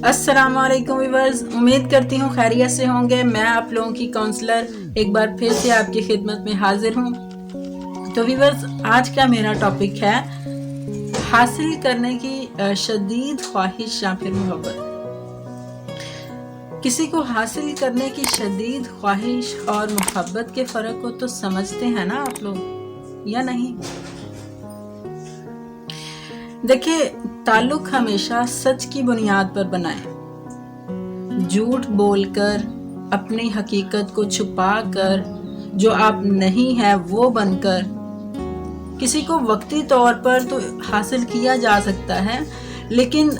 अस्सलाम वालेकुम व्यूअर्स, उम्मीद करती हूँ खैरियत से होंगे। मैं आप लोगों की काउंसलर एक बार फिर से आपकी खिदमत में हाजिर हूँ। तो व्यूअर्स, आज का मेरा टॉपिक है हासिल करने की शदीद ख्वाहिश या फिर मोहब्बत। किसी को हासिल करने की शदीद ख्वाहिश और मोहब्बत के फ़र्क को तो समझते हैं ना आप लोग, या नहीं? देखिए, ताल्लुक हमेशा सच की बुनियाद पर बनाएं। झूठ बोलकर, अपनी हकीकत को छुपाकर, जो आप नहीं है वो बनकर किसी को वक्ती तौर पर तो हासिल किया जा सकता है, लेकिन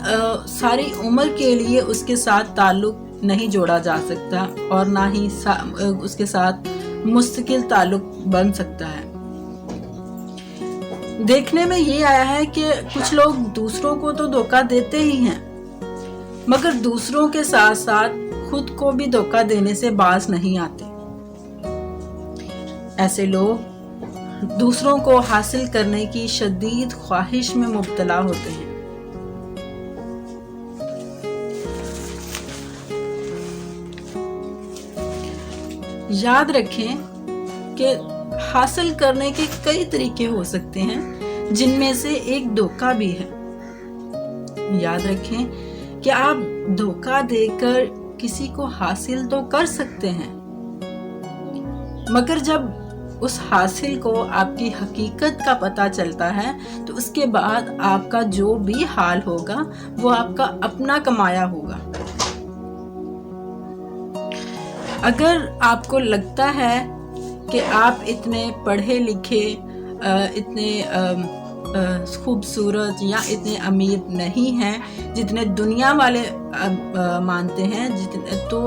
सारी उम्र के लिए उसके साथ ताल्लुक नहीं जोड़ा जा सकता और ना ही उसके साथ मुस्तकिल ताल्लुक बन सकता है। देखने में ये आया है कि कुछ लोग दूसरों को तो धोखा देते ही हैं, मगर दूसरों के साथ साथ खुद को भी धोखा देने से बाज नहीं आते। ऐसे लोग दूसरों को हासिल करने की शदीद ख्वाहिश में मुब्तला होते हैं। याद रखें कि हासिल करने के कई तरीके हो सकते हैं, जिनमें से एक धोखा भी है। याद रखें कि आप धोखा देकर किसी को हासिल तो कर सकते हैं, मगर जब उस हासिल को आपकी हकीकत का पता चलता है तो उसके बाद आपका जो भी हाल होगा वो आपका अपना कमाया होगा। अगर आपको लगता है कि आप इतने पढ़े लिखे, इतने खूबसूरत या इतने अमीर नहीं हैं जितने दुनिया वाले मानते हैं, तो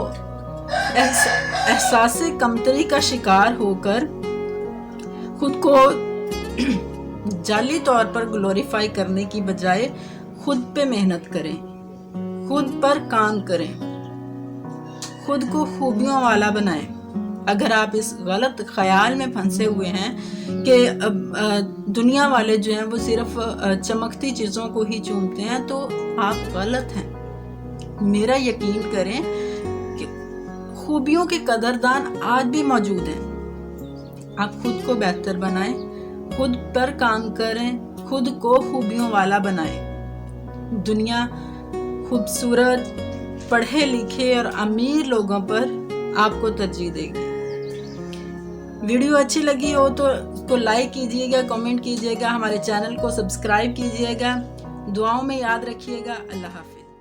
एहसास कमतरी का शिकार होकर खुद को जाली तौर पर ग्लोरीफाई करने की बजाय खुद पे मेहनत करें, खुद पर काम करें, खुद को खूबियों वाला बनाएं। अगर आप इस गलत ख्याल में फंसे हुए हैं कि दुनिया वाले जो हैं वो सिर्फ चमकती चीज़ों को ही चूमते हैं, तो आप गलत हैं। मेरा यकीन करें कि खूबियों के कदरदान आज भी मौजूद हैं। आप खुद को बेहतर बनाएं, खुद पर काम करें, खुद को खूबियों वाला बनाएं। दुनिया खूबसूरत, पढ़े लिखे और अमीर लोगों पर आपको तरजीह देगी। वीडियो अच्छी लगी हो तो उसको लाइक कीजिएगा, कमेंट कीजिएगा, हमारे चैनल को सब्सक्राइब कीजिएगा। दुआओं में याद रखिएगा। अल्लाह हाफिज़।